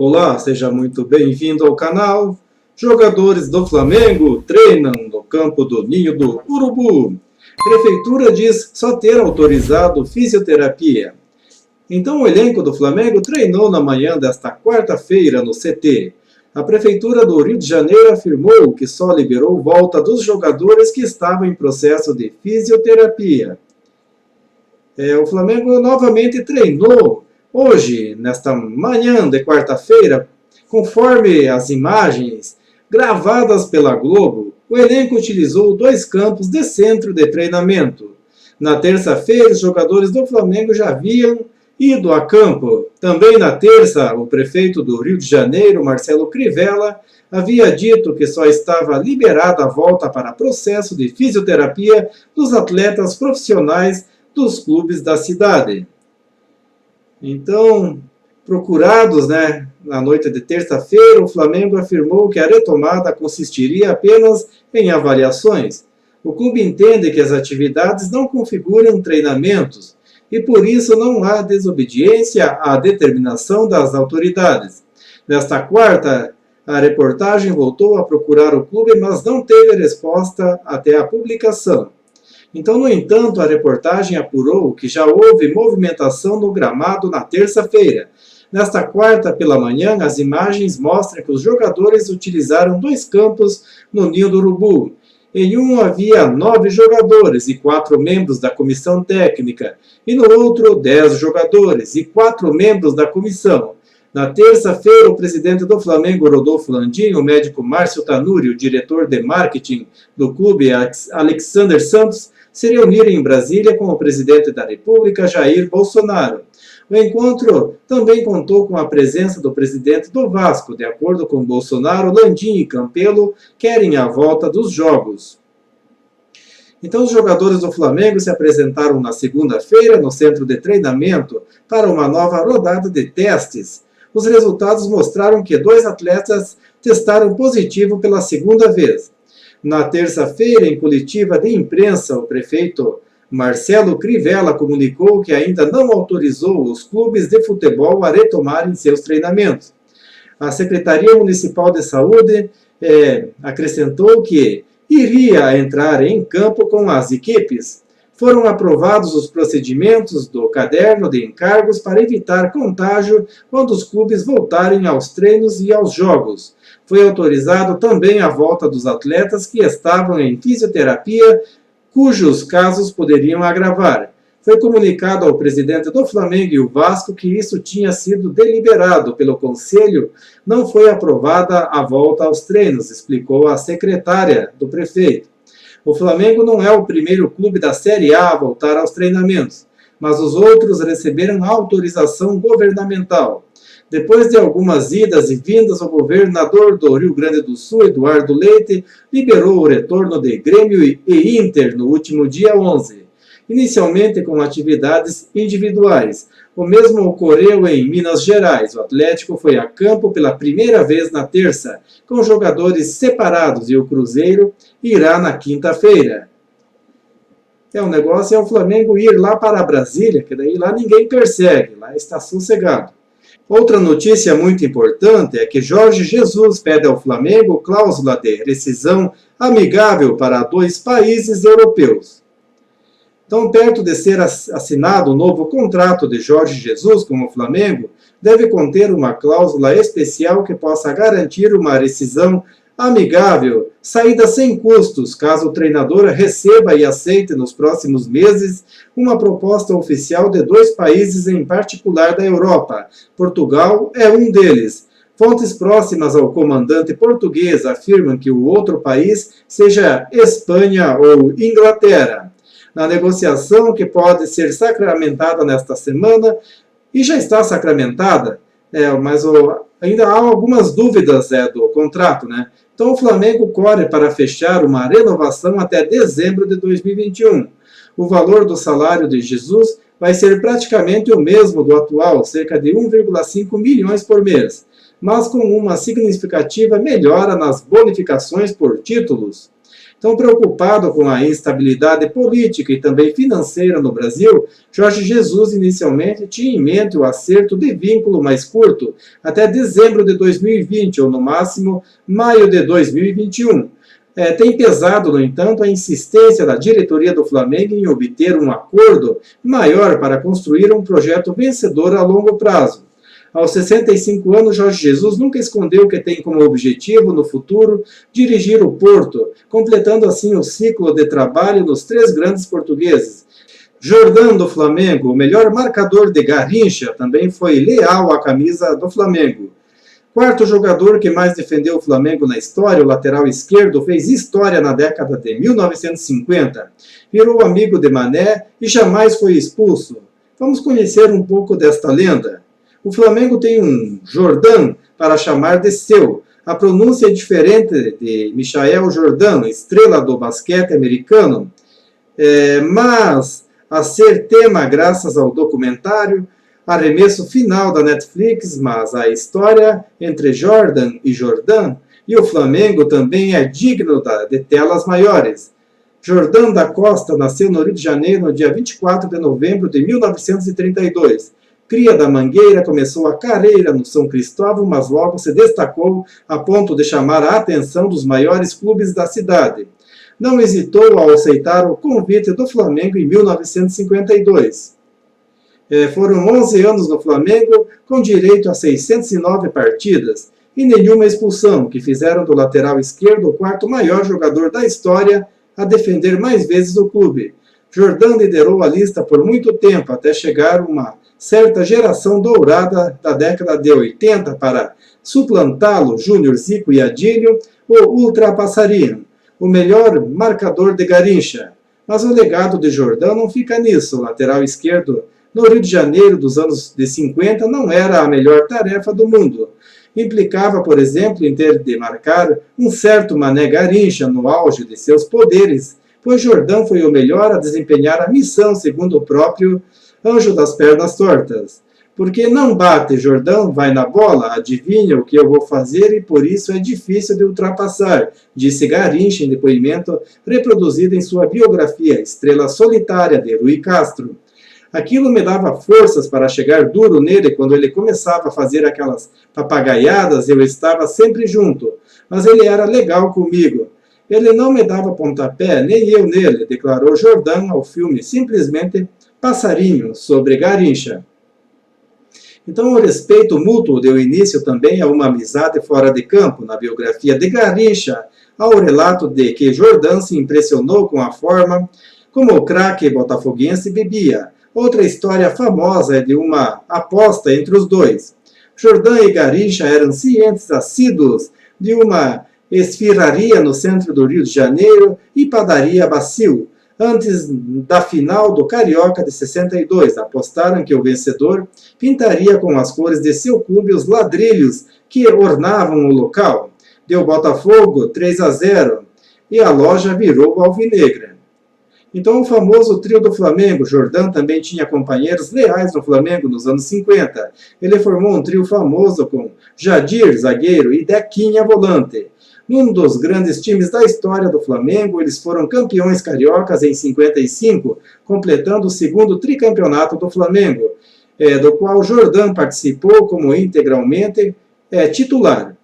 Olá, seja muito bem-vindo ao canal. Jogadores do Flamengo treinam no campo do Ninho do Urubu. Prefeitura diz só ter autorizado fisioterapia. Então o elenco do Flamengo treinou na manhã desta quarta-feira no CT. A Prefeitura do Rio de Janeiro afirmou que só liberou volta dos jogadores que estavam em processo de fisioterapia. O Flamengo novamente treinou hoje, nesta manhã de quarta-feira, conforme as imagens gravadas pela Globo. O elenco utilizou 2 campos de centro de treinamento. Na terça-feira, os jogadores do Flamengo já haviam ido a campo. Também na terça, o prefeito do Rio de Janeiro, Marcelo Crivella, havia dito que só estava liberada a volta para processo de fisioterapia dos atletas profissionais dos clubes da cidade. Então, procurados, na noite de terça-feira, o Flamengo afirmou que a retomada consistiria apenas em avaliações. O clube entende que as atividades não configuram treinamentos e, por isso, não há desobediência à determinação das autoridades. Nesta quarta, a reportagem voltou a procurar o clube, mas não teve resposta até a publicação. Então, no entanto, a reportagem apurou que já houve movimentação no gramado na terça-feira. Nesta quarta pela manhã, as imagens mostram que os jogadores utilizaram 2 campos no Ninho do Urubu. Em um havia 9 jogadores e 4 membros da comissão técnica, e no outro 10 jogadores e 4 membros da comissão. Na terça-feira, o presidente do Flamengo, Rodolfo Landim, o médico Márcio Tanuri, o diretor de marketing do clube, Alexander Santos, se reuniram em Brasília com o presidente da República, Jair Bolsonaro. O encontro também contou com a presença do presidente do Vasco. De acordo com Bolsonaro, Landim e Campelo querem a volta dos jogos. Então, os jogadores do Flamengo se apresentaram na segunda-feira no centro de treinamento para uma nova rodada de testes. Os resultados mostraram que 2 atletas testaram positivo pela segunda vez. Na terça-feira, em coletiva de imprensa, o prefeito Marcelo Crivella comunicou que ainda não autorizou os clubes de futebol a retomarem seus treinamentos. A Secretaria Municipal de Saúde acrescentou que iria entrar em campo com as equipes. Foram aprovados os procedimentos do caderno de encargos para evitar contágio quando os clubes voltarem aos treinos e aos jogos. Foi autorizado também a volta dos atletas que estavam em fisioterapia, cujos casos poderiam agravar. Foi comunicado ao presidente do Flamengo e o Vasco que isso tinha sido deliberado pelo Conselho. Não foi aprovada a volta aos treinos, explicou a secretária do prefeito. O Flamengo não é o primeiro clube da Série A a voltar aos treinamentos, mas os outros receberam autorização governamental. Depois de algumas idas e vindas, o governador do Rio Grande do Sul, Eduardo Leite, liberou o retorno de Grêmio e Inter no último dia 11, inicialmente com atividades individuais. O mesmo ocorreu em Minas Gerais. O Atlético foi a campo pela primeira vez na terça, com jogadores separados, e o Cruzeiro irá na quinta-feira. O negócio é o Flamengo ir lá para Brasília, que daí lá ninguém persegue, lá está sossegado. Outra notícia muito importante é que Jorge Jesus pede ao Flamengo cláusula de rescisão amigável para 2 países europeus. Então, perto de ser assinado o novo contrato de Jorge Jesus com o Flamengo, deve conter uma cláusula especial que possa garantir uma rescisão amigável, saída sem custos, caso o treinador receba e aceite nos próximos meses uma proposta oficial de 2 países em particular da Europa. Portugal é um deles. Fontes próximas ao comandante português afirmam que o outro país seja Espanha ou Inglaterra. Na negociação, que pode ser sacramentada nesta semana, e já está sacramentada, mas ainda há algumas dúvidas do contrato, Então o Flamengo corre para fechar uma renovação até dezembro de 2021. O valor do salário de Jesus vai ser praticamente o mesmo do atual, cerca de 1,5 milhões por mês, mas com uma significativa melhora nas bonificações por títulos. Tão preocupado com a instabilidade política e também financeira no Brasil, Jorge Jesus inicialmente tinha em mente o acerto de vínculo mais curto, até dezembro de 2020, ou no máximo maio de 2021. Tem pesado, no entanto, a insistência da diretoria do Flamengo em obter um acordo maior para construir um projeto vencedor a longo prazo. Aos 65 anos, Jorge Jesus nunca escondeu que tem como objetivo, no futuro, dirigir o Porto, completando assim o ciclo de trabalho nos três grandes portugueses. Jordão do Flamengo, o melhor marcador de Garrincha, também foi leal à camisa do Flamengo. Quarto jogador que mais defendeu o Flamengo na história, o lateral esquerdo, fez história na década de 1950. Virou amigo de Mané e jamais foi expulso. Vamos conhecer um pouco desta lenda. O Flamengo tem um Jordão para chamar de seu. A pronúncia é diferente de Michael Jordan, estrela do basquete americano, mas a ser tema graças ao documentário Arremesso Final da Netflix, mas a história entre Jordan e Jordan e o Flamengo também é digno de telas maiores. Jordão da Costa nasceu no Rio de Janeiro no dia 24 de novembro de 1932. Cria da Mangueira, começou a carreira no São Cristóvão, mas logo se destacou a ponto de chamar a atenção dos maiores clubes da cidade. Não hesitou ao aceitar o convite do Flamengo em 1952. Foram 11 anos no Flamengo, com direito a 609 partidas e nenhuma expulsão, que fizeram do lateral esquerdo o quarto maior jogador da história a defender mais vezes o clube. Jordão liderou a lista por muito tempo, até chegar uma certa geração dourada da década de 80 para suplantá-lo, Júnior, Zico e Adílio, ou ultrapassariam, o melhor marcador de Garrincha. Mas o legado de Jordão não fica nisso. O lateral esquerdo no Rio de Janeiro dos anos de 50 não era a melhor tarefa do mundo. Implicava, por exemplo, em ter de marcar um certo Mané Garrincha no auge de seus poderes, pois Jordão foi o melhor a desempenhar a missão, segundo o próprio Anjo das Pernas Tortas. Porque não bate, Jordão, vai na bola, adivinha o que eu vou fazer e por isso é difícil de ultrapassar, disse Garrincha em depoimento reproduzido em sua biografia Estrela Solitária, de Rui Castro. Aquilo me dava forças para chegar duro nele quando ele começava a fazer aquelas papagaiadas, eu estava sempre junto, mas ele era legal comigo. Ele não me dava pontapé, nem eu nele, declarou Jordão ao filme Simplesmente Passarinho, sobre Garrincha. Então, o respeito mútuo deu início também a uma amizade fora de campo. Na biografia de Garrincha, há o relato de que Jordão se impressionou com a forma como o craque botafoguense bebia. Outra história famosa é de uma aposta entre os dois. Jordão e Garrincha eram cientes assíduos de uma esfirraria no centro do Rio de Janeiro e padaria Bacil. Antes da final do Carioca de 62, apostaram que o vencedor pintaria com as cores de seu clube os ladrilhos que ornavam o local. Deu Botafogo 3-0 e a loja virou alvinegra. Então o famoso trio do Flamengo, Jordão também tinha companheiros leais no Flamengo nos anos 50. Ele formou um trio famoso com Jadir, zagueiro, e Dequinha, volante. Num dos grandes times da história do Flamengo, eles foram campeões cariocas em 55, completando o segundo tricampeonato do Flamengo, do qual Jordão participou como integralmente titular.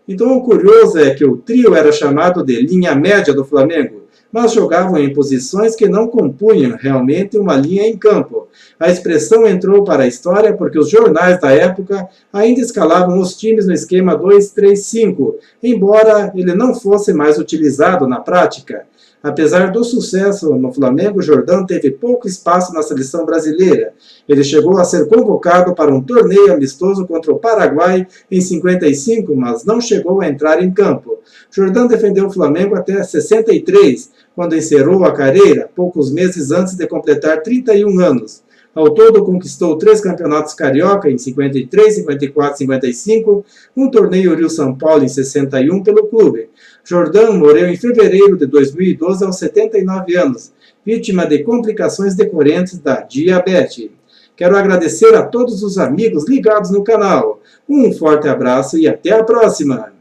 Então o curioso é que o trio era chamado de linha média do Flamengo, mas jogavam em posições que não compunham realmente uma linha em campo. A expressão entrou para a história porque os jornais da época ainda escalavam os times no esquema 2-3-5, embora ele não fosse mais utilizado na prática. Apesar do sucesso no Flamengo, Jordão teve pouco espaço na seleção brasileira. Ele chegou a ser convocado para um torneio amistoso contra o Paraguai em 55, mas não chegou a entrar em campo. Jordão defendeu o Flamengo até 63, quando encerrou a carreira, poucos meses antes de completar 31 anos. Ao todo, conquistou 3 campeonatos carioca em 53, 54 e 55, um torneio Rio-São Paulo em 61 pelo clube. Jordão morreu em fevereiro de 2012 aos 79 anos, vítima de complicações decorrentes da diabetes. Quero agradecer a todos os amigos ligados no canal. Um forte abraço e até a próxima!